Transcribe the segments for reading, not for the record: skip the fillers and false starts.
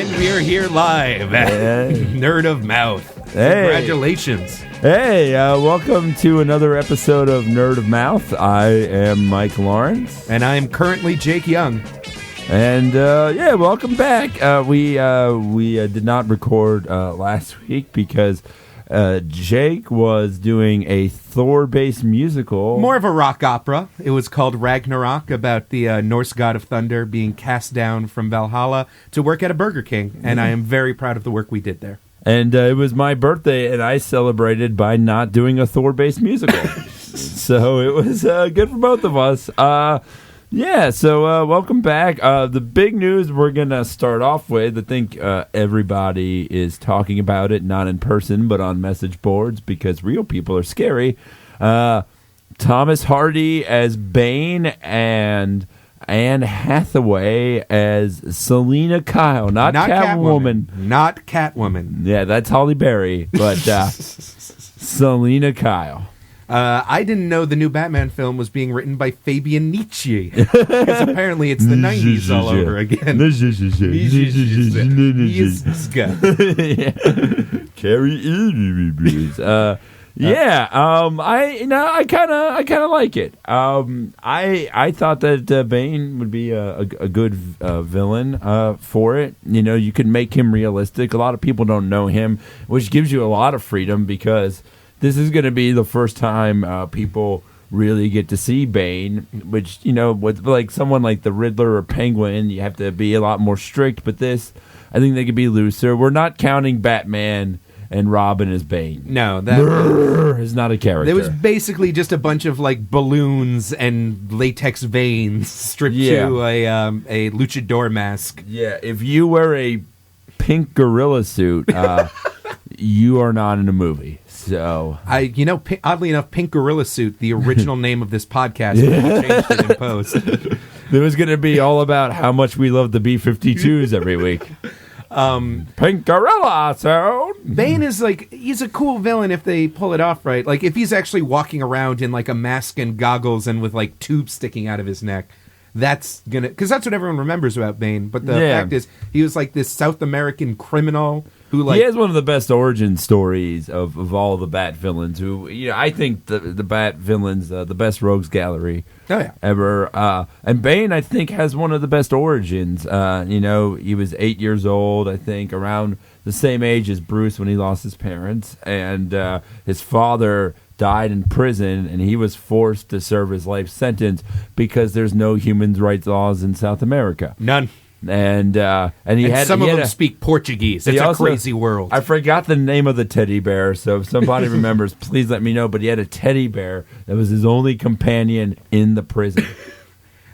And we're here live at Nerd of Mouth. Hey. Congratulations. Hey, welcome to another episode of Nerd of Mouth. I am Mike Lawrence. And I'm currently Jake Young. And, welcome back. We did not record last week because Jake was doing a Thor-based musical. More of a rock opera. It was called Ragnarok, about the Norse god of thunder being cast down from Valhalla to work at a Burger King. And I am very proud of the work we did there. And it was my birthday, and I celebrated by not doing a Thor-based musical. So it was good for both of us. Welcome back. The big news we're going to start off with, I think everybody is talking about it, not in person, but on message boards, because real people are scary. Thomas Hardy as Bane and Anne Hathaway as Selena Kyle. Not Catwoman. Not Catwoman. Yeah, that's Halle Berry, but Selena Kyle. I didn't know the new Batman film was being written by Fabian Nietzsche. Because apparently it's the 90s all over again. Carrie I kind of like it. I thought that Bane would be a good villain for it. You know, you could make him realistic. A lot of people don't know him, which gives you a lot of freedom because this is going to be the first time people really get to see Bane, which, you know, with like someone like the Riddler or Penguin, you have to be a lot more strict. But this, I think they could be looser. We're not counting Batman and Robin as Bane. No, that is not a character. It was basically just a bunch of like balloons and latex veins stripped to a luchador mask. Yeah, if you wear a pink gorilla suit, you are not in a movie. So oddly enough, Pink Gorilla Suit, the original name of this podcast, we changed it in post. It was going to be all about how much we love the B-52s every week. Pink Gorilla Suit. Bane is like, he's a cool villain if they pull it off right. Like if he's actually walking around in like a mask and goggles and with like tubes sticking out of his neck. That's gonna, because that's what everyone remembers about Bane. But the fact is, he was like this South American criminal who, like, he has one of the best origin stories of all the Bat villains. Who, you know, I think the Bat villains, the best rogues gallery ever. And Bane, I think, has one of the best origins. You know, he was 8 years old, I think, around the same age as Bruce when he lost his parents, and his father died in prison, and he was forced to serve his life sentence because there's no human rights laws in South America. None. And some of them speak Portuguese. It's a crazy world. I forgot the name of the teddy bear, so if somebody remembers, please let me know. But he had a teddy bear that was his only companion in the prison.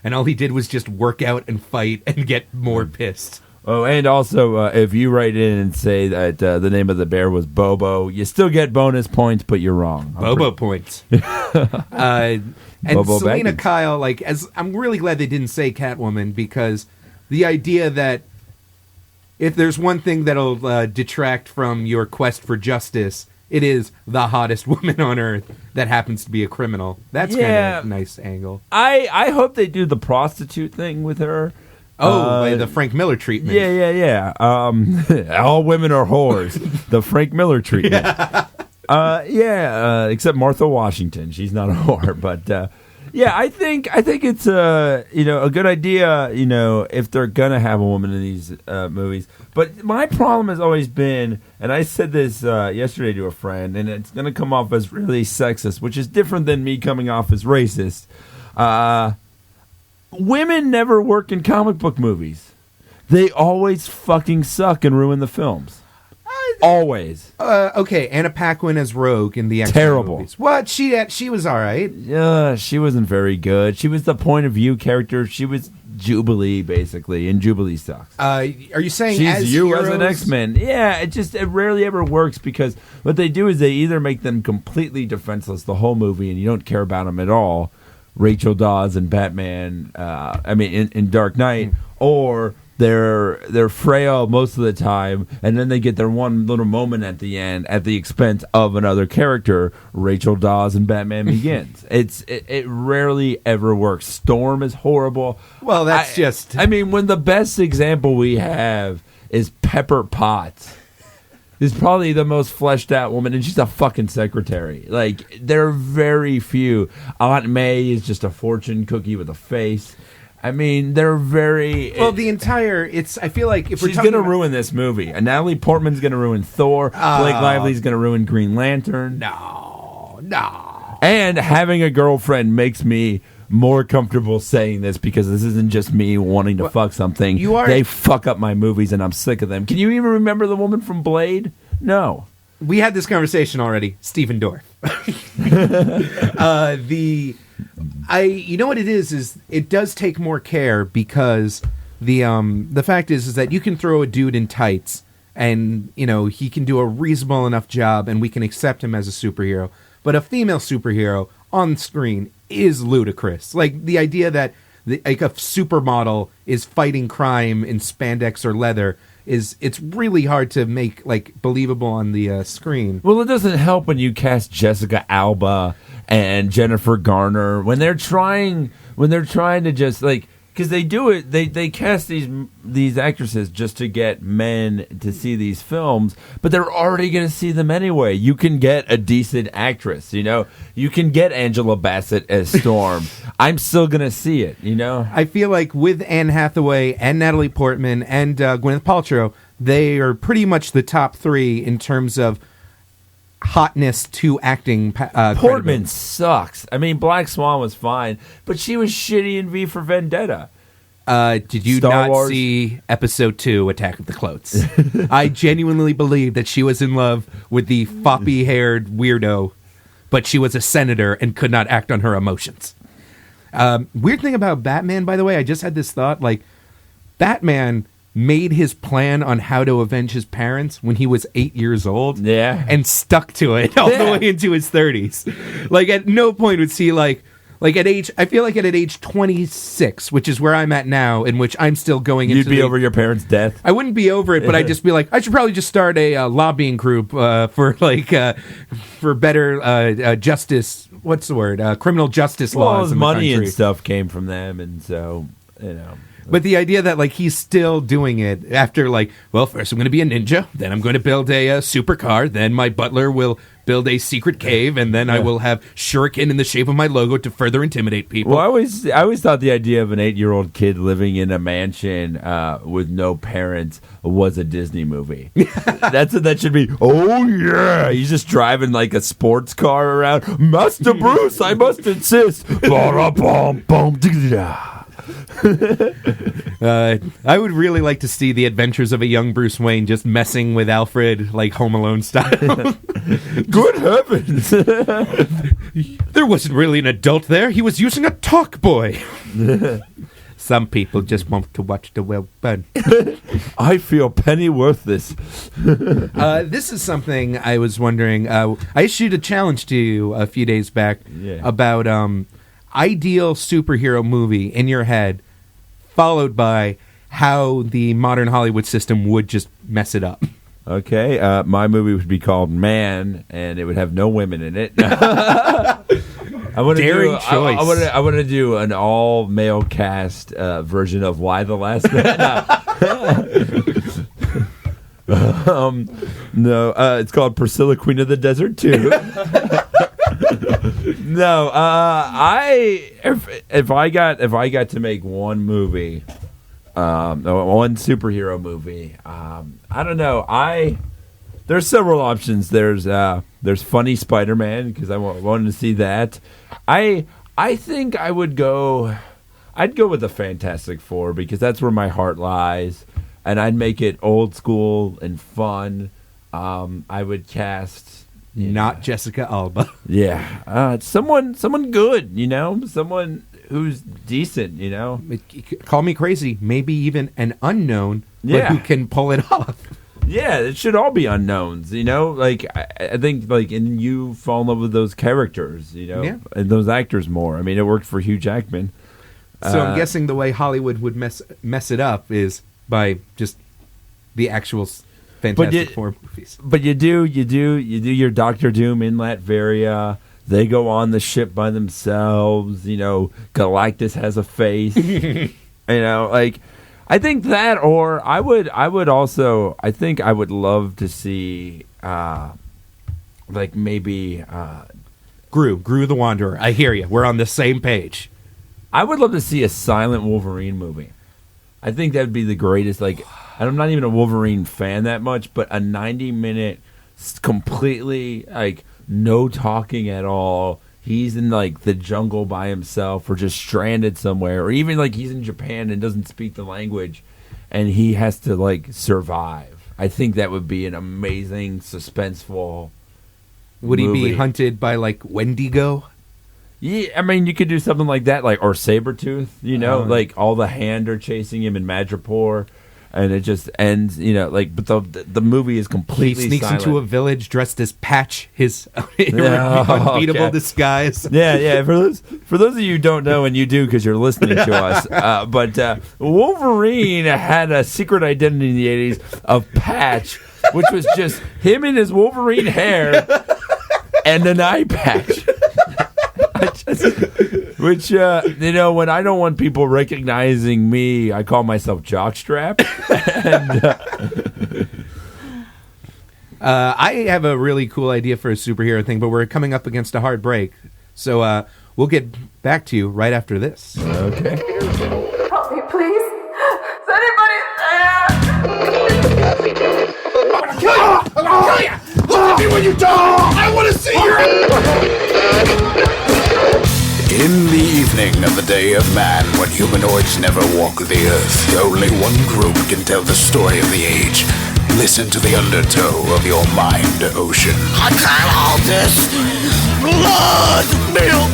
And all he did was just work out and fight and get more pissed. Oh, and also, if you write in and say that the name of the bear was Bobo, you still get bonus points, but you're wrong. Bobo points. And Bobo Selena Baggins. Kyle, like, I'm really glad they didn't say Catwoman, because the idea that if there's one thing that'll detract from your quest for justice, it is the hottest woman on earth that happens to be a criminal. That's kind of a nice angle. I hope they do the prostitute thing with her. The Frank Miller treatment. Yeah. All women are whores. The Frank Miller treatment. Except Martha Washington. She's not a whore, but I think it's a good idea. You know, if they're gonna have a woman in these movies. But my problem has always been, and I said this yesterday to a friend, and it's gonna come off as really sexist, which is different than me coming off as racist. Women never work in comic book movies. They always fucking suck and ruin the films. Always. Okay, Anna Paquin as Rogue in the X-Men terrible movies. What? She was all right. Yeah, she wasn't very good. She was the point of view character. She was Jubilee, basically, and Jubilee sucks. Are you saying she's as you heroes? as an X-Men? Yeah, it rarely ever works because what they do is they either make them completely defenseless the whole movie and you don't care about them at all, Rachel Dawes and Batman, in Dark Knight, or they're frail most of the time, and then they get their one little moment at the end at the expense of another character, Rachel Dawes and Batman Begins. It rarely ever works. Storm is horrible. Well, that's when the best example we have is Pepper Potts. Is probably the most fleshed out woman, and she's a fucking secretary. Like, there are very few. Aunt May is just a fortune cookie with a face. I mean, they're very... Well, the entire... I feel like if she's going to ruin this movie. And Natalie Portman's going to ruin Thor. Blake Lively's going to ruin Green Lantern. No. And having a girlfriend makes me more comfortable saying this because this isn't just me wanting to fuck something. They fuck up my movies and I'm sick of them. Can you even remember the woman from Blade? No. We had this conversation already. Stephen Dorff. You know what it is it does take more care because the fact is that you can throw a dude in tights and, you know, he can do a reasonable enough job and we can accept him as a superhero. But a female superhero on screen is ludicrous. Like, the idea that like a supermodel is fighting crime in spandex or leather it's really hard to make like believable on the screen. Well, it doesn't help when you cast Jessica Alba and Jennifer Garner when they're trying to just like, because they do it, they cast these actresses just to get men to see these films, but they're already going to see them anyway. You can get a decent actress, you know. You can get Angela Bassett as Storm. I'm still going to see it, you know. I feel like with Anne Hathaway and Natalie Portman and Gwyneth Paltrow, they are pretty much the top three in terms of hotness to acting. Portman sucks. I mean, Black Swan was fine, but she was shitty in V for Vendetta. Did you Star not Wars? see Episode 2, Attack of the Clones? I genuinely believe that she was in love with the floppy-haired weirdo, but she was a senator and could not act on her emotions. Weird thing about Batman, by the way, I just had this thought, like, Batman made his plan on how to avenge his parents when he was 8 years old. Yeah. And stuck to it all the way into his 30s. Like, at no point would he, like at age, I feel like at age 26, which is where I'm at now, in which I'm still going into You'd be over your parents' death? I wouldn't be over it, but I'd just be like, I should probably just start a lobbying group for better justice, what's the word? Criminal justice laws Well, in the money country. and stuff came from them, and so, you know. But the idea that, like, he's still doing it after, like, well, first I'm going to be a ninja, then I'm going to build a supercar, then my butler will build a secret cave, and then I will have shuriken in the shape of my logo to further intimidate people. Well, I always thought the idea of an 8-year-old kid living in a mansion with no parents was a Disney movie. That should be. Oh yeah, he's just driving like a sports car around. Master Bruce, I must insist. I would really like to see the adventures of a young Bruce Wayne just messing with Alfred, like Home Alone style. Good heavens! There wasn't really an adult there. He was using a talk boy. Some people just want to watch the well burn. I feel penny worthless. This is something I was wondering. I issued a challenge to you a few days back about ideal superhero movie in your head, followed by how the modern Hollywood system would just mess it up. Okay, my movie would be called Man, and it would have no women in it. Daring choice. I want to do an all-male cast version of Y the Last Man. No, it's called Priscilla, Queen of the Desert 2. No, if I got to make one movie, one superhero movie, I don't know. There's several options. There's funny Spider-Man because I wanted to see that. I think I'd go with the Fantastic Four because that's where my heart lies, and I'd make it old school and fun. I would cast. Not Jessica Alba. Yeah. Someone good, you know? Someone who's decent, you know? Call me crazy. Maybe even an unknown, but who can pull it off. Yeah, it should all be unknowns, you know? Like, I think, like, and you fall in love with those characters, you know? Yeah. And those actors more. I mean, it worked for Hugh Jackman. So I'm guessing the way Hollywood would mess it up is by just the actual Fantastic Four movies. But you do your Doctor Doom in Latveria. They go on the ship by themselves. You know, Galactus has a face. You know, like I think that, or I would also, I think I would love to see, like maybe, Gru the Wanderer. I hear you. We're on the same page. I would love to see a silent Wolverine movie. I think that would be the greatest. Like, I'm not even a Wolverine fan that much, but a 90-minute, completely, like, no talking at all. He's in, like, the jungle by himself or just stranded somewhere. Or even, like, he's in Japan and doesn't speak the language. And he has to, like, survive. I think that would be an amazing, suspenseful Would he movie. be hunted by, like, Wendigo? Yeah, I mean, you could do something like that, like, or Sabretooth, like all the Hand are chasing him in Madripoor, and it just ends, like, but the movie is He completely sneaks silent. into a village dressed as Patch, his Yeah, unbeatable okay. disguise. Yeah. For those of you who don't know, and you do because you're listening to us, but Wolverine had a secret identity in the '80s of Patch, which was just him in his Wolverine hair and an eye patch. Which, when I don't want people recognizing me, I call myself Jockstrap. I have a really cool idea for a superhero thing, but we're coming up against a hard break. So we'll get back to you right after this. Okay. Help me, please. Is anybody there? I'm gonna kill you! Look at me when you die! I want to see your... In the evening of the day of man, when humanoids never walk the earth, only one group can tell the story of the age. Listen to the undertow of your mind ocean. I got all this blood milk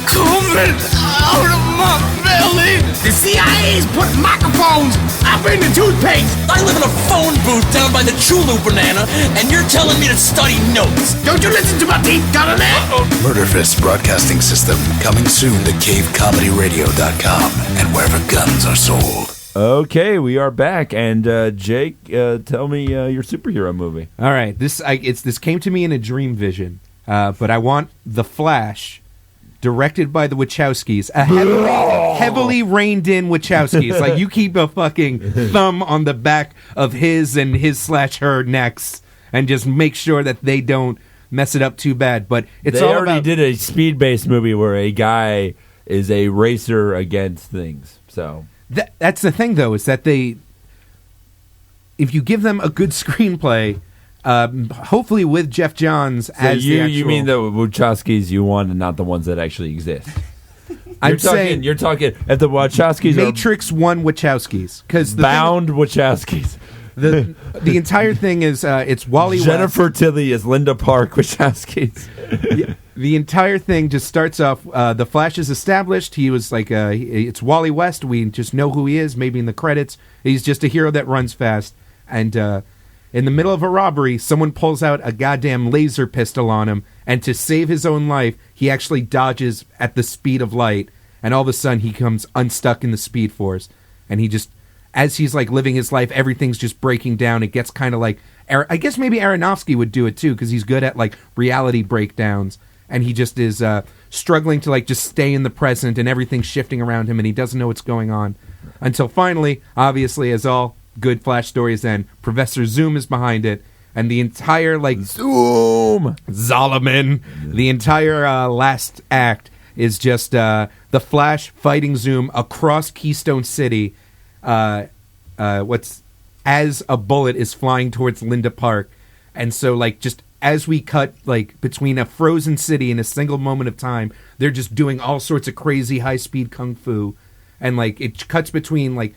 coming out of my belly. The CIA's put microphones up in the toothpaste. I live in a phone booth down by the Chulu Banana, and you're telling me to study notes. Don't you listen to my teeth, got on that? Murderfist Broadcasting System, coming soon to cavecomedyradio.com and wherever guns are sold. Okay, we are back, and Jake, tell me your superhero movie. All right, this came to me in a dream vision, but I want The Flash, directed by the Wachowskis, a heavily reined in Wachowskis. Like, you keep a fucking thumb on the back of his and his/her necks, and just make sure that they don't mess it up too bad. But it's They all already about did a speed-based movie where a guy is a racer against things, so... That's the thing, though, is that if you give them a good screenplay, hopefully with Jeff Johns as the actual... You mean the Wachowskis you want and not the ones that actually exist? I'm saying you're talking if the Wachowskis Matrix 1 Wachowskis, because bound Wachowskis. The entire thing is it's Wally Jennifer Tilly is Linda Park Wachowskis. The entire thing just starts off. The Flash is established. He was like, it's Wally West. We just know who he is. Maybe in the credits, he's just a hero that runs fast. And in the middle of a robbery, someone pulls out a goddamn laser pistol on him, and to save his own life, he actually dodges at the speed of light. And all of a sudden, he comes unstuck in the Speed Force, and he just, as he's like living his life, everything's just breaking down. It gets kind of like, I guess maybe Aronofsky would do it too, because he's good at like reality breakdowns. And he just is struggling to like just stay in the present, and everything's shifting around him, and he doesn't know what's going on. Until finally, obviously, as all good Flash stories end, Professor Zoom is behind it, and the entire like Zolomon, the entire last act is just the Flash fighting Zoom across Keystone City. As a bullet is flying towards Linda Park, and so like just. As we cut, like, between a frozen city in a single moment of time, they're just doing all sorts of crazy high-speed kung fu. And, like, it cuts between, like,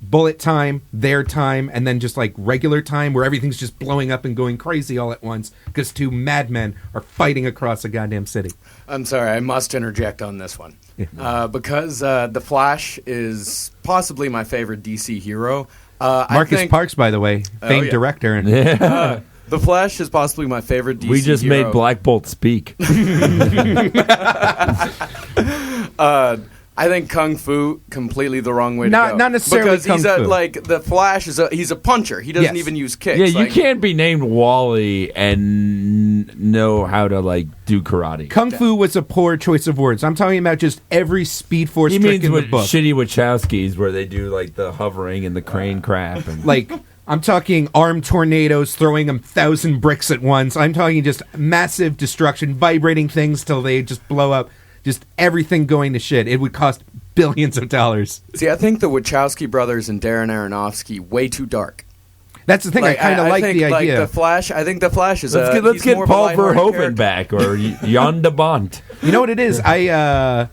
bullet time, their time, and then just, like, regular time where everything's just blowing up and going crazy all at once because two madmen are fighting across a goddamn city. I'm sorry, I must interject on this one. Because The Flash is possibly my favorite DC hero. Marcus Parks, by the way, famed director. And The Flash is possibly my favorite DC hero. We just made Black Bolt speak. I think Kung Fu completely the wrong way to go. Not necessarily because Kung Fu. like the Flash he's a puncher. He doesn't Yes. even use kicks. Yeah, you Like, can't be named Wally and know how to like do karate. Kung Fu was a poor choice of words. I'm talking about just every Speed Force He trick means in the with book. shitty Wachowskis where they do like the hovering and the crane crap. And Like, I'm talking armed tornadoes throwing 1,000 bricks at once. I'm talking just massive destruction, vibrating things till they just blow up. Just everything going to shit. It would cost billions of dollars. See, I think the Wachowski brothers and Darren Aronofsky way too dark. That's the thing. I kind of like think, the idea. Like the Flash. I think the Flash is. let's he's get more of a Paul lighthearted Verhoeven character. back or Jan de Bont. You know what it is? I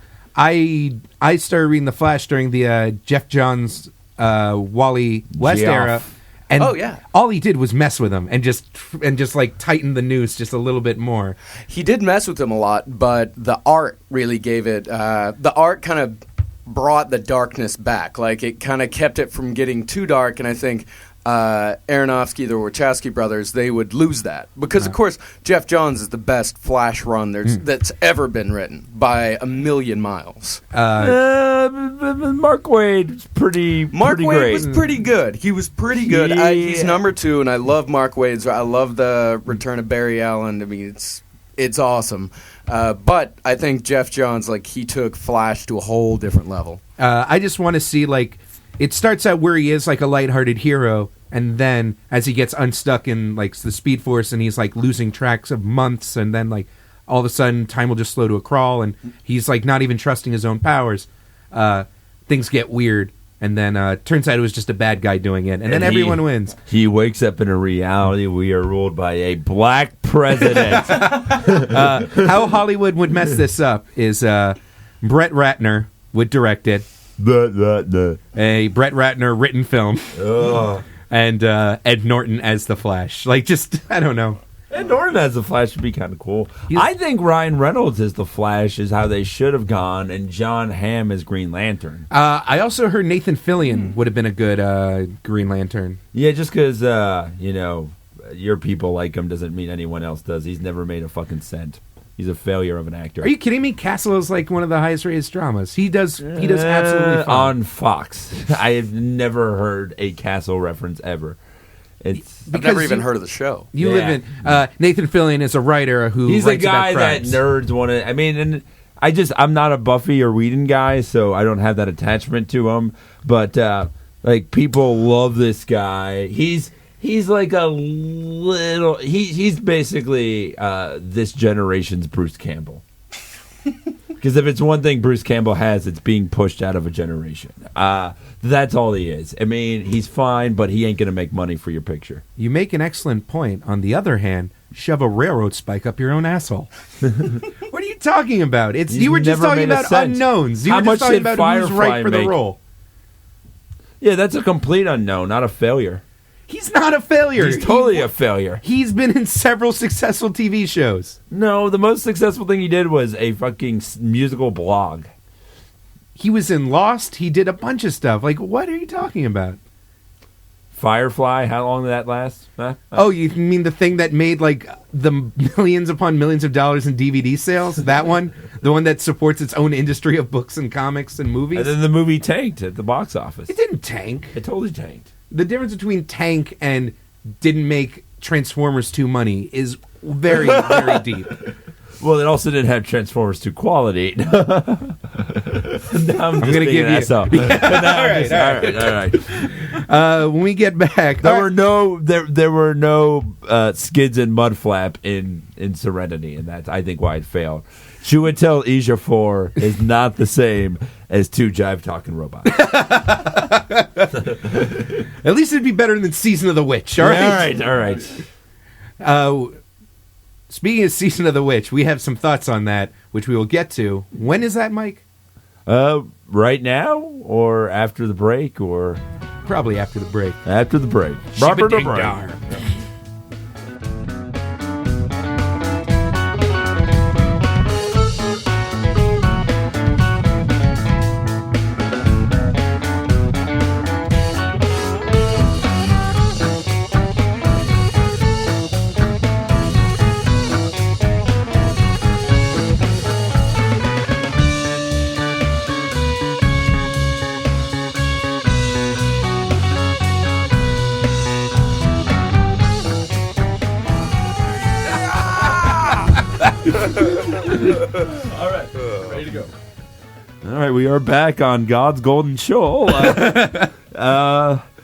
started reading The Flash during the Jeff Johns Wally West Geoff. era, and Oh, yeah. all he did was mess with him and just like tighten the noose just a little bit more. He did mess with them a lot, but the art really gave it. The art kind of brought the darkness back. Like it kind of kept it from getting too dark. And I think Aronofsky, the Wachowski brothers, they would lose that because, of course, Jeff Johns is the best Flash run that's ever been written by a million miles. Mark Wade's pretty Mark Waid great. was pretty good. He was pretty good. He's Yeah. number 2, and I love Mark Waid's. I love the return of Barry Allen. I mean, it's awesome. But I think Jeff Johns, like, he took Flash to a whole different level. I just want to see, like, it starts out where he is like a lighthearted hero, and then as he gets unstuck in like the Speed Force and he's like losing tracks of months, and then like all of a sudden time will just slow to a crawl and he's like not even trusting his own powers. Things get weird, and then turns out it was just a bad guy doing it, and then everyone wins. He wakes up in a reality we are ruled by a black president. How Hollywood would mess this up is Brett Ratner would direct it, a Brett Ratner written film, and Ed Norton as the Flash. Like, just, I don't know. And Norton as the Flash would be kind of cool. I think Ryan Reynolds as the Flash is how they should have gone, and John Hamm as Green Lantern. I also heard Nathan Fillion would have been a good Green Lantern. Yeah, just because, your people like him doesn't mean anyone else does. He's never made a fucking cent. He's a failure of an actor. Are you kidding me? Castle is like one of the highest rated dramas. He does absolutely fine. On Fox. I have never heard a Castle reference ever. It's I've never even heard of the show. You live in Nathan Fillion is a writer who he's a writes guy about that crimes. nerds want to. I mean, and I'm not a Buffy or Whedon guy, so I don't have that attachment to him. But like people love this guy. He's like a little. He's basically this generation's Bruce Campbell. Because if it's one thing Bruce Campbell has, it's being pushed out of a generation. That's all he is. I mean, he's fine, but he ain't going to make money for your picture. You make an excellent point. On the other hand, shove a railroad spike up your own asshole. What are you talking about? You were just never talking made a about cent. unknowns. You How were much just talking did about who's Firefly right for the make? role. Yeah, that's a complete unknown, not a failure. He's not a failure. He's totally a failure. He's been in several successful TV shows. No, the most successful thing he did was a fucking musical blog. He was in Lost. He did a bunch of stuff. Like, what are you talking about? Firefly, how long did that last? Huh? Oh, you mean the thing that made like the millions upon millions of dollars in DVD sales? That one? The one that supports its own industry of books and comics and movies? And then the movie tanked at the box office. It didn't tank. It totally tanked. The difference between tank and didn't make Transformers 2 money is very, very deep. Well, it also didn't have Transformers 2 quality. Now I'm gonna give you- all right. When we get back, There were no skids and mudflap in Serenity, and that's I think why it failed. Chiwetel Ejiofor is not the same as two jive talking robots. at least it'd be better than Season of the Witch. All right. Speaking of Season of the Witch, we have some thoughts on that, which we will get to. When is that, Mike? Right now or after the break or Probably after the break. after the break. After the break. All right, we are back on God's Golden Shoal.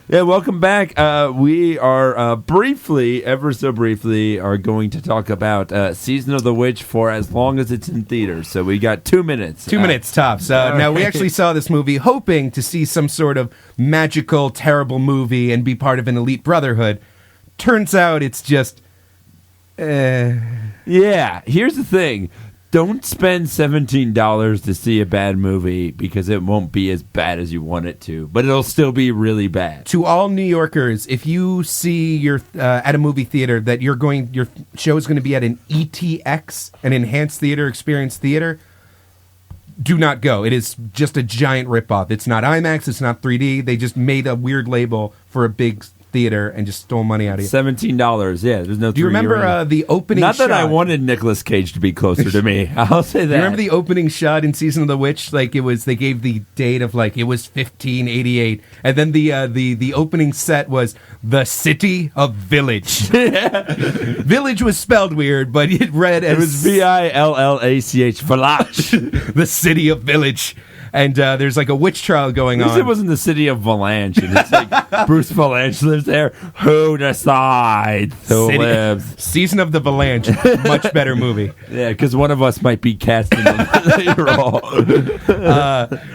Welcome back. We are briefly, ever so briefly, are going to talk about Season of the Witch for as long as it's in theaters. So we got 2 minutes. 2 minutes tops. Now, we actually saw this movie hoping to see some sort of magical, terrible movie and be part of an elite brotherhood. Turns out it's just... Yeah, here's the thing. Don't spend $17 to see a bad movie because it won't be as bad as you want it to, but it'll still be really bad. To all New Yorkers, if you see your at a movie theater that your show is going to be at an ETX, an Enhanced Theater Experience Theater, do not go. It is just a giant ripoff. It's not IMAX. It's not 3D. They just made a weird label for a big theater and just stole money out of you. $17, yeah. There's no. Do you remember the opening Not shot? that I wanted Nicolas Cage to be closer to me. I'll say that. Do you remember the opening shot in Season of the Witch? Like, it was, they gave the date of, like, it was 1588, and then the opening set was the city of Village. Village was spelled weird, but it read as... It was Villach, Village. The city of Village. And there's like a witch trial going At least on. it wasn't the city of Valanche. And it's like Bruce Valanche lives there. Who decides who City- lives? Season of the Valanche. Much better movie. Yeah, because one of us might be cast in the role.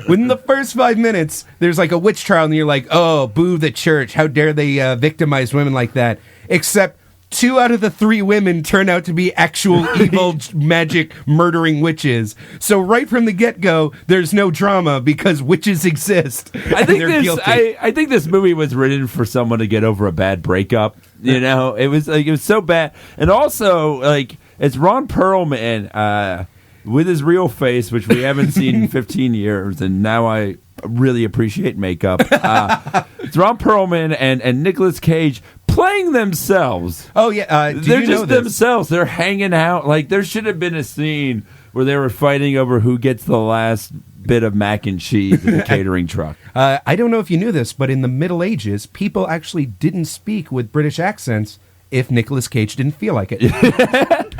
Within the first 5 minutes, there's like a witch trial, and you're like, oh, boo the church. How dare they victimize women like that? Except 2 out of the 3 women turn out to be actual evil magic murdering witches. So right from the get-go, there's no drama because witches exist. I think this movie was written for someone to get over a bad breakup. You know, it was so bad, and also like it's Ron Perlman with his real face, which we haven't seen in 15 years, and now I really appreciate makeup. It's Ron Perlman and Nicolas Cage playing themselves. Oh yeah, They're you just know this? themselves. They're hanging out. Like there should have been a scene where they were fighting over who gets the last bit of mac and cheese in the catering truck. I don't know if you knew this, but in the Middle Ages, people actually didn't speak with British accents if Nicolas Cage didn't feel like it.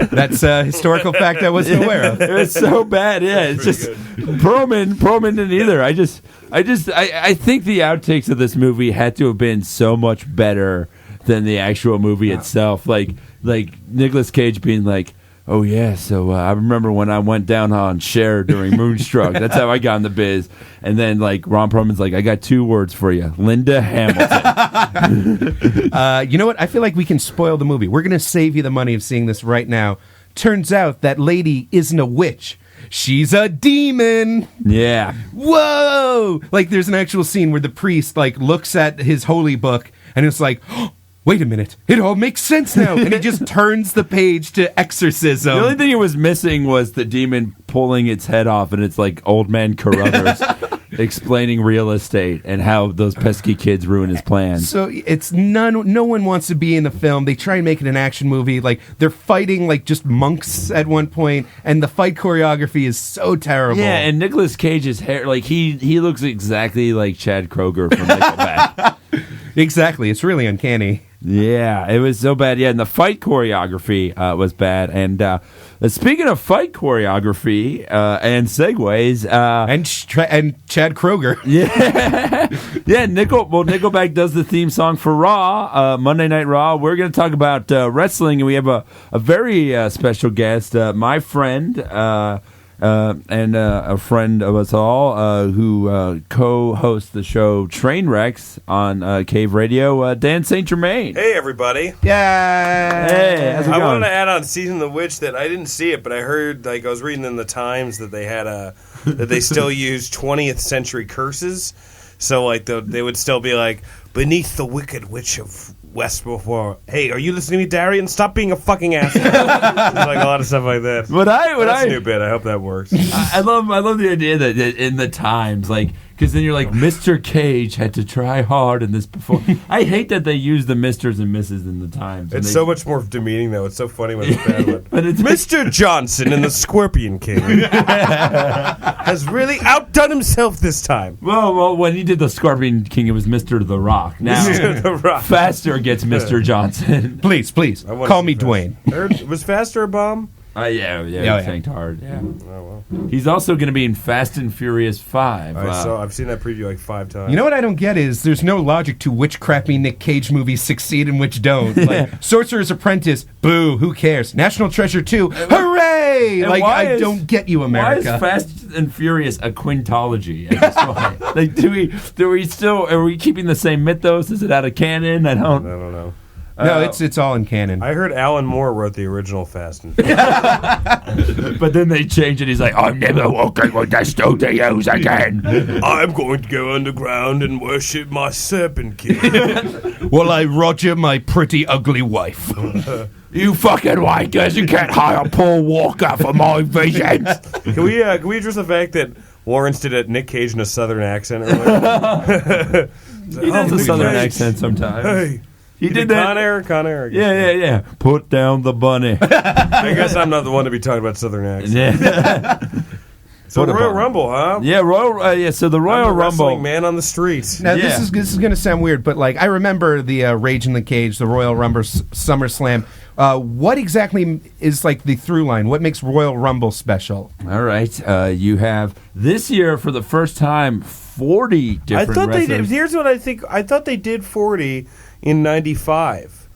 That's a historical fact I wasn't aware of. It was so bad. Yeah, it's just Perlman didn't either. I think the outtakes of this movie had to have been so much better than the actual movie itself. Like Nicolas Cage being like, oh yeah, so I remember when I went down on Cher during Moonstruck. That's how I got in the biz. And then like Ron Perlman's like, I got 2 words for you, Linda Hamilton. You know what? I feel like we can spoil the movie. We're going to save you the money of seeing this right now. Turns out that lady isn't a witch. She's a demon. Yeah. Whoa! Like there's an actual scene where the priest like looks at his holy book and it's like, oh, wait a minute, it all makes sense now. And he just turns the page to exorcism. The only thing it was missing was the demon pulling its head off, and it's like Old Man Carruthers explaining real estate and how those pesky kids ruin his plans. So it's no one wants to be in the film. They try and make it an action movie. Like they're fighting like just monks at one point, and the fight choreography is so terrible. Yeah, and Nicolas Cage's hair, like he looks exactly like Chad Kroeger from Nickelback. Exactly. It's really uncanny. Yeah, it was so bad. Yeah, and the fight choreography was bad. And speaking of fight choreography and segues, and Chad Kroeger. Yeah, Nickelback does the theme song for Raw, Monday Night Raw. We're going to talk about wrestling, and we have a very special guest, my friend. And a friend of us all who co-hosts the show Trainwrecks on Cave Radio, Dan St. Germain. Hey, everybody. Yeah. Hey, how's it I going? wanted to add on Season of the Witch that I didn't see it, but I heard, like, I was reading in the Times that they had that they still use 20th century curses. So, like, they would still be like, beneath the wicked witch of West before. Hey, are you listening to me, Darian? Stop being a fucking asshole. There's like a lot of stuff like that. That's a new bit. I hope that works. I love the idea that in the Times, like, because then you're like, Mr. Cage had to try hard in this before. I hate that they use the Misters and Misses in the Times. It's so much more demeaning, though. It's so funny when it's bad one. But it's Mr. Johnson in the Scorpion King has really outdone himself this time. Well, when he did the Scorpion King, it was Mr. The Rock. Now, Mr. The Rock. Faster gets Mr. Johnson. Please, I wanna call see me Faster. Dwayne. Was Faster a bomb? Yeah, yeah. he tanked hard. Yeah. Oh, well. He's also going to be in Fast and Furious 5. I've seen that preview like 5 times. You know what I don't get is there's no logic to which crappy Nick Cage movies succeed and which don't. Like Sorcerer's Apprentice, boo, who cares? National Treasure 2, hooray! And Like why I don't get you, America. Why is Fast and Furious a quintology at this point? Like, are we keeping the same mythos? Is it out of canon? I don't know. No, it's all in canon. I heard Alan Moore wrote the original Fast and But then they changed it. He's like, I'm never walking with the studios again. I'm going to go underground and worship my serpent king. While I Roger my pretty ugly wife. You fucking wankers, you can't hire Paul Walker for my visions. Can we address the fact that Lawrence did a Nick Cage in a southern accent earlier? He does a southern accent sometimes. Hey. He did that. Con Air. Yeah. Put down the bunny. I guess I'm not the one to be talking about southern accents. Yeah. So Royal Rumble, huh? Yeah, so the Royal I'm the Rumble. wrestling man on the streets. Now this is going to sound weird, but like I remember the Rage in the Cage, the Royal Rumble, SummerSlam. What exactly is like the through line? What makes Royal Rumble special? All right, you have this year for the first time 40 different I thought wrestlers. they did. Here's what I think. I thought they did 40 in '95.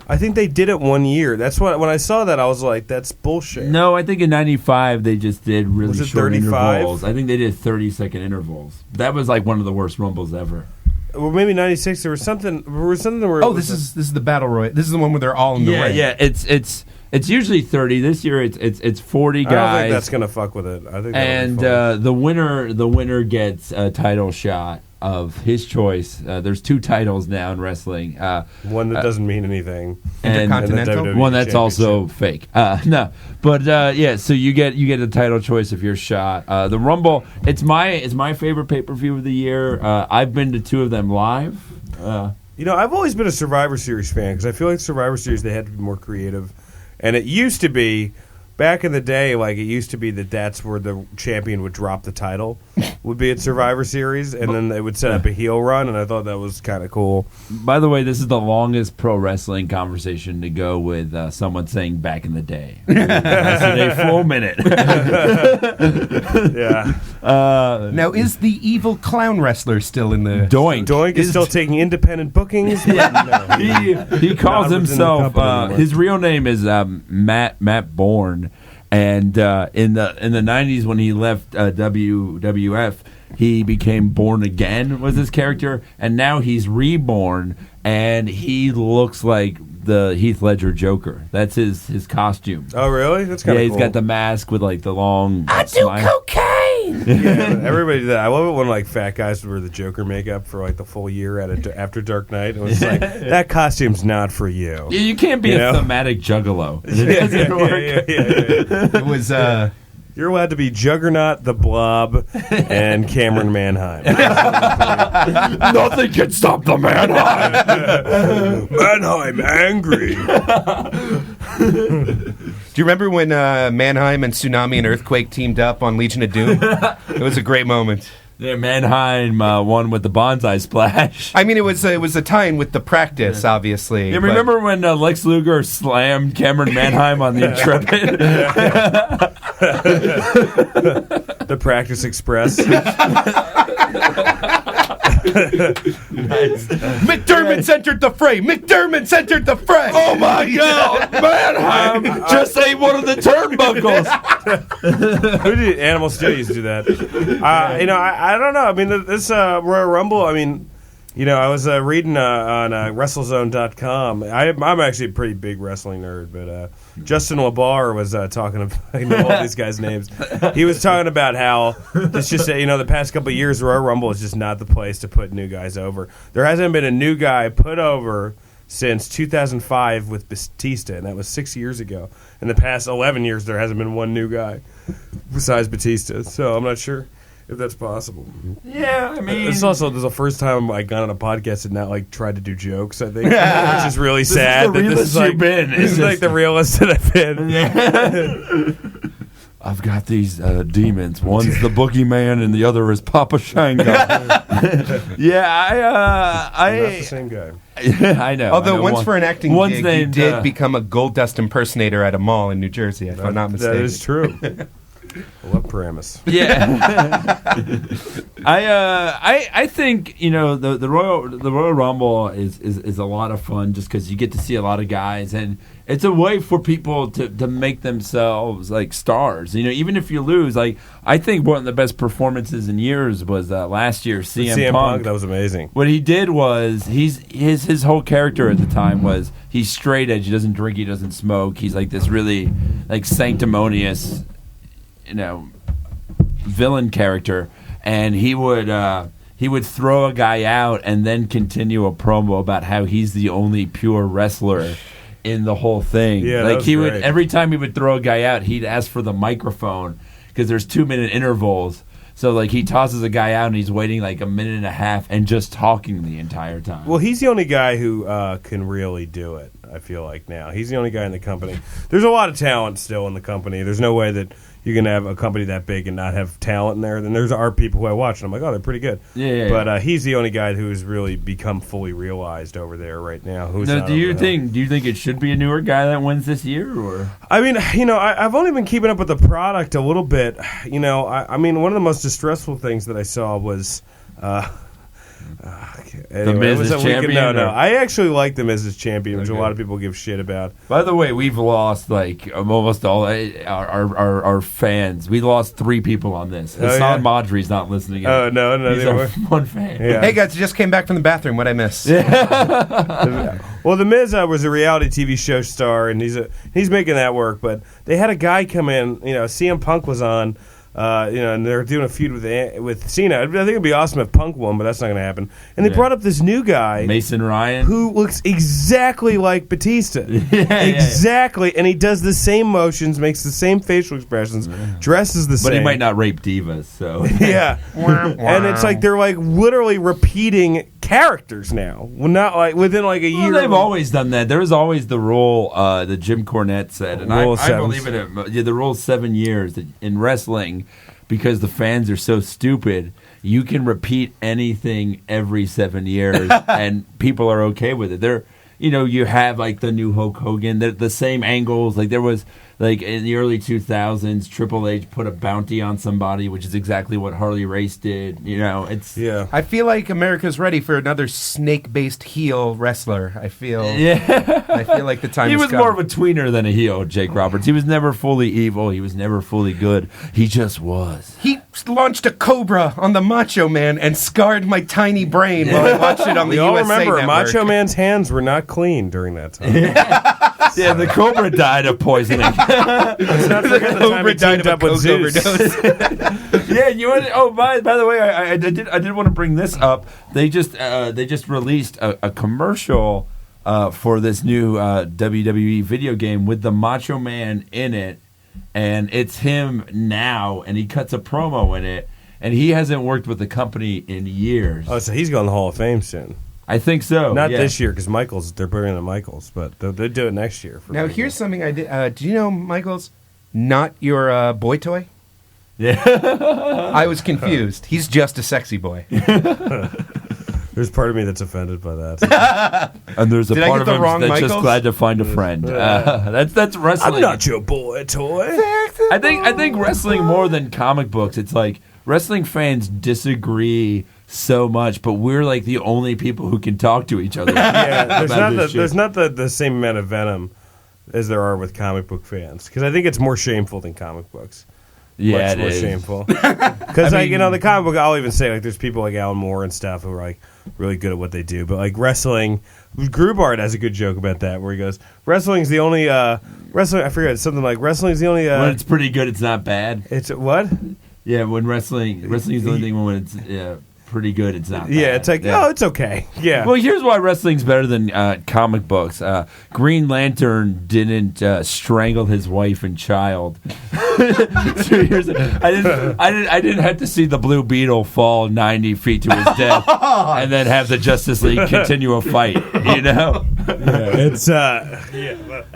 I think they did it one year. That's what when I saw that I was like, that's bullshit. No, I think in '95 they just did really Was it short 35? intervals. I think they did 30-second intervals. That was like one of the worst Rumbles ever. Well, maybe '96. There was something where. Oh, this is the Battle Royal. This is the one where they're all in the ring. Yeah. It's usually 30. This year it's 40 guys. I don't think that's gonna fuck with it. I think. And the winner gets a title shot of his choice. There's 2 titles now in wrestling. One that doesn't mean anything. And Intercontinental? the WWE one that's also Championship. fake. No, but so you get a title choice of your shot. The Rumble, it's my favorite pay-per-view of the year. I've been to 2 of them live. I've always been a Survivor Series fan because I feel like Survivor Series they had to be more creative, and it used to be. Back in the day, like it used to be that's where the champion would drop the title, would be at Survivor Series, and then they would set up a heel run, and I thought that was kind of cool. By the way, this is the longest pro wrestling conversation to go with someone saying back in the day. Lasted a full minute. Yeah. Now, is the evil clown wrestler still in the... Doink is still taking independent bookings. No, he calls Not within the himself. company anymore. His real name is Matt Bourne, and in the 90s when he left WWF, he became Born Again was his character, and now he's reborn, and he looks like the Heath Ledger Joker. That's his costume. Oh, really? That's kind of He's cool. got the mask with like the long. I do cocaine! Yeah, everybody did that. I love it when like fat guys wear the Joker makeup for like the full year after Dark Knight. It was like that costume's not for you. You can't be a thematic juggalo. It doesn't work. Yeah. It was... You're allowed to be Juggernaut, the Blob, and Cameron Manheim. Nothing can stop the Manheim. Manheim angry. Do you remember when Mannheim and Tsunami and Earthquake teamed up on Legion of Doom? It was a great moment. Yeah, Manheim won with the bonsai splash. I mean, it was a tie-in with the practice, obviously. Yeah, remember when Lex Luger slammed Cameron Manheim on the Intrepid? The Practice Express. McDermott's entered the fray! McDermott's entered the fray! Oh my God! Manheim just ate one of the turnbuckles. Who did Animal Studios do that? I don't know. I mean, this Royal Rumble. I mean, I was reading on WrestleZone.com. I'm actually a pretty big wrestling nerd, but Justin LaBar was talking about. I know all these guys' names. He was talking about how it's just the past couple of years, Royal Rumble is just not the place to put new guys over. There hasn't been a new guy put over since 2005 with Batista, and that was 6 years ago. In the past 11 years, there hasn't been one new guy besides Batista. So I'm not sure if that's possible. Yeah, I mean, It's also the first time I got on a podcast and not like tried to do jokes. I think, which is really sad. the realest you've been. This is like the realest that I've been. I've got these demons. One's the boogeyman, and the other is Papa Shango. Yeah, Not the same guy. I know. Although I know. once for an acting one's gig, named, you did become a Gold Dust impersonator at a mall in New Jersey, if I'm not mistaken. That is true. I love Paramus. Yeah, I think the Royal Rumble is a lot of fun just because you get to see a lot of guys, and it's a way for people to make themselves like stars. Even if you lose, like I think one of the best performances in years was last year CM Punk. That was amazing. What he did was his whole character at the time was he's straight edge. He doesn't drink. He doesn't smoke. He's like this really like sanctimonious, villain character, and he would throw a guy out and then continue a promo about how he's the only pure wrestler in the whole thing. Yeah, like that was he great. would every time he would throw a guy out, he'd ask for the microphone because there's 2-minute intervals. So like he tosses a guy out and he's waiting like a minute and a half and just talking the entire time. Well, he's the only guy who can really do it, I feel like now. He's the only guy in the company. There's a lot of talent still in the company. There's no way that you can have a company that big and not have talent in there. Then there's our people who I watch, and I'm like, oh, they're pretty good. Yeah. But he's the only guy who's really become fully realized over there right now. Who's Now, not do you over the hill. think it should be a newer guy that wins this year, or? I mean, I've only been keeping up with the product a little bit. I mean, one of the most distressful things that I saw was. The Miz as champion? No. I actually like The Miz as champion, which a lot of people give shit about. By the way, we've lost like almost all our fans. We lost 3 people on this. Hassan Madri's not listening. Oh, no, He's they our were. one fan. Yeah. Hey guys, I just came back from the bathroom. What'd I miss? Well, The Miz was a reality TV show star, and he's making that work. But they had a guy come in. CM Punk was on. And they're doing a feud with Cena. I think it'd be awesome if Punk won, but that's not going to happen. And they brought up this new guy, Mason Ryan, who looks exactly like Batista. Exactly, and he does the same motions, makes the same facial expressions, dresses the same. But he might not rape divas, so Yeah, and it's like they're like literally repeating characters now. Well, not like within like a year. They've always done that. There is always the rule that Jim Cornette said, and I believe in it. The rule 7 years that in wrestling, because the fans are so stupid, you can repeat anything every 7 years, and people are okay with it. You have like the new Hulk Hogan, the same angles. Like there was like in the early 2000s, Triple H put a bounty on somebody, which is exactly what Harley Race did. I feel like America's ready for another snake-based heel wrestler. I feel like the time He has was come. more of a tweener than a heel, Jake Roberts. He was never fully evil. He was never fully good. He just was. He launched a cobra on the Macho Man and scarred my tiny brain while I watched it on the We all USA remember Network. Macho Man's hands were not clean during that time. Yeah, the Cobra died of poisoning. Let's not forget the time he teamed up with Zeus. Yeah, you want? Oh, by the way, I did want to bring this up. They just released a commercial for this new WWE video game with the Macho Man in it, and it's him now, and he cuts a promo in it, and he hasn't worked with the company in years. Oh, so he's going to the Hall of Fame soon. I think so. Not yeah. this year because they're putting in Michaels, but they'll do it next year. Now, here's something I did. Do you know Michael's not your boy toy? Yeah. I was confused. He's just a sexy boy. There's part of me that's offended by that. And there's a Did I part get of the him wrong that's just Michaels? glad to find a friend. That's wrestling. I'm not your boy toy. I think wrestling more than comic books. It's like wrestling fans disagree so much, but we're like the only people who can talk to each other. Yeah, about this shit. there's not the same amount of venom as there are with comic book fans, because I think it's more shameful than comic books. Yeah, Much it more is. shameful. Because the comic book, I'll even say like there's people like Alan Moore and stuff who are like really good at what they do, but like wrestling, Grubart has a good joke about that where he goes, "Wrestling's the only wrestling." I forget something like wrestling's the only. When it's pretty good, it's not bad. It's what? Yeah, when wrestling is the only thing when it's pretty good, it's not bad. Yeah, it's like it's okay. Yeah. Well, here's why wrestling's better than comic books. Green Lantern didn't strangle his wife and child. 2 years ago. I didn't have to see the Blue Beetle fall 90 feet to his death and then have the Justice League continue a fight. You know? It's I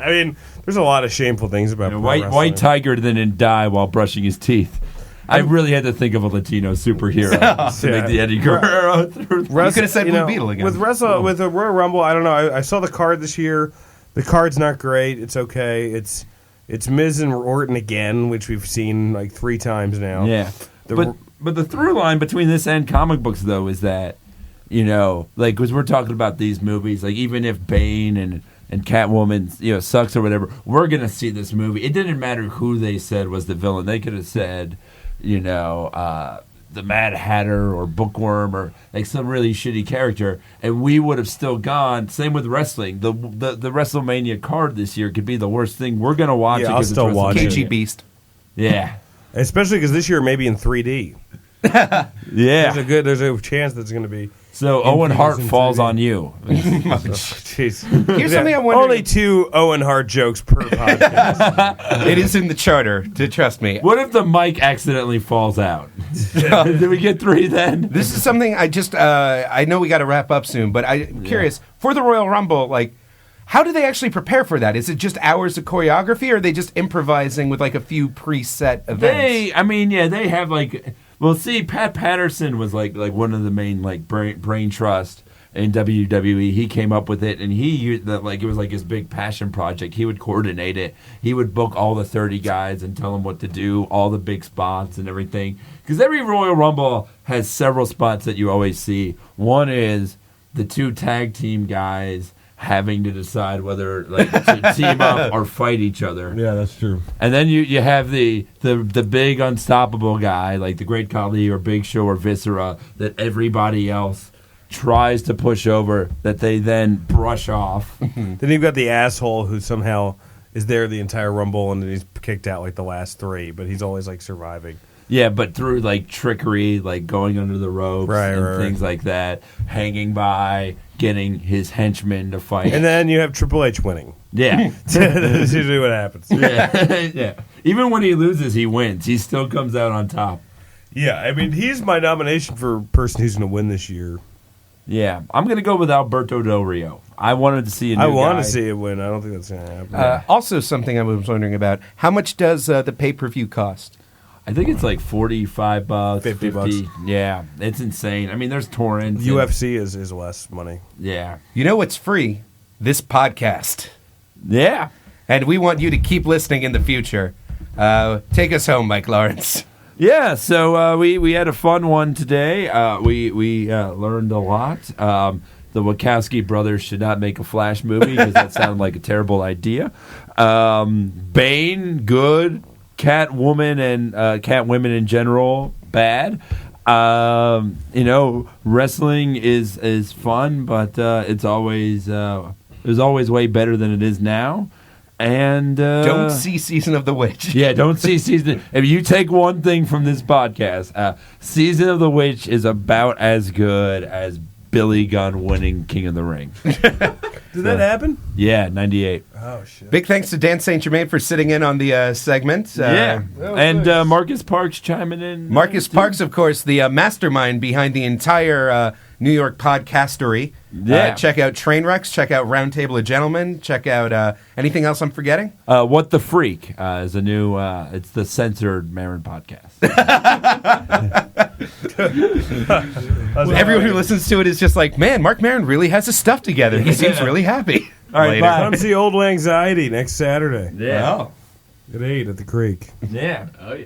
mean, There's a lot of shameful things about pro White wrestling. Tiger didn't die while brushing his teeth. I really had to think of a Latino superhero to make the Eddie Guerrero. You could have said Blue Beetle again. With the Royal Rumble, I don't know. I saw the card this year. The card's not great. It's okay. It's Miz and Orton again, which we've seen like 3 times now. Yeah, but the through line between this and comic books though is that like because we're talking about these movies, like even if Bane and Catwoman sucks or whatever, we're gonna see this movie. It didn't matter who they said was the villain. They could have said the Mad Hatter or Bookworm or like some really shitty character, and we would have still gone. Same with wrestling. The WrestleMania card this year could be the worst thing. We're gonna watch it. I'll still watch it. KG Beast. Yeah, especially because this year maybe in 3D. yeah. There's a chance that's going to be. So Owen Hart falls on you. Jeez. Here's something I'm wondering. Only 2 Owen Hart jokes per podcast. It is in the charter, to trust me. What if the mic accidentally falls out? Did we get 3 then? This is something I just, I know we got to wrap up soon, but I'm curious, for the Royal Rumble, like, how do they actually prepare for that? Is it just hours of choreography, or are they just improvising with, like, a few preset events? They have, like... Well, see, Pat Patterson was like one of the main like brain trust in WWE. He came up with it, and it was like his big passion project. He would coordinate it. He would book all the 30 guys and tell them what to do, all the big spots and everything. Because every Royal Rumble has several spots that you always see. One is the 2 tag team guys having to decide whether to team up or fight each other. Yeah, that's true. And then you have the big unstoppable guy like the Great Khali or Big Show or Viscera that everybody else tries to push over that they then brush off. Then you've got the asshole who somehow is there the entire Rumble and then he's kicked out like the last 3, but he's always like surviving. Yeah, but through like trickery, like going under the ropes and things like that, hanging by, getting his henchmen to fight. And then you have Triple H winning. Yeah. That's usually what happens. Yeah. Yeah. Even when he loses, he wins. He still comes out on top. Yeah, I mean, he's my nomination for person who's going to win this year. Yeah, I'm going to go with Alberto Del Rio. I wanted to see a new guy. I want to see it win. I don't think that's going to happen. Also, something I was wondering about, how much does the pay-per-view cost? I think it's like $45, $50. Yeah, it's insane. I mean, there's torrents. UFC is less money. Yeah. You know what's free? This podcast. Yeah. And we want you to keep listening in the future. Take us home, Mike Lawrence. Yeah, so we had a fun one today. We learned a lot. The Wachowski brothers should not make a Flash movie because that sounded like a terrible idea. Bane, good. Catwoman and Catwomen in general, bad. Wrestling is fun, but it was always way better than it is now. And don't see Season of the Witch. Yeah, don't see Season. If you take one thing from this podcast, Season of the Witch is about as good as Billy Gunn winning King of the Ring. Did that happen? Yeah, 98. Oh, shit. Big thanks to Dan St. Germain for sitting in on the segment. And Marcus Parks chiming in. Marcus Parks, of course, the mastermind behind the entire New York podcastery. Yeah. Check out Trainwrecks. Check out Roundtable of Gentlemen. Check out anything else I'm forgetting? What the Freak is a new, it's the censored Marin podcast. Everyone who listens to it is just like, man, Mark Maron really has his stuff together. He seems really happy. All right, bye. Come see Old Anxiety next Saturday. Yeah. Oh. At 8 at the Creek. Yeah. Oh, yeah.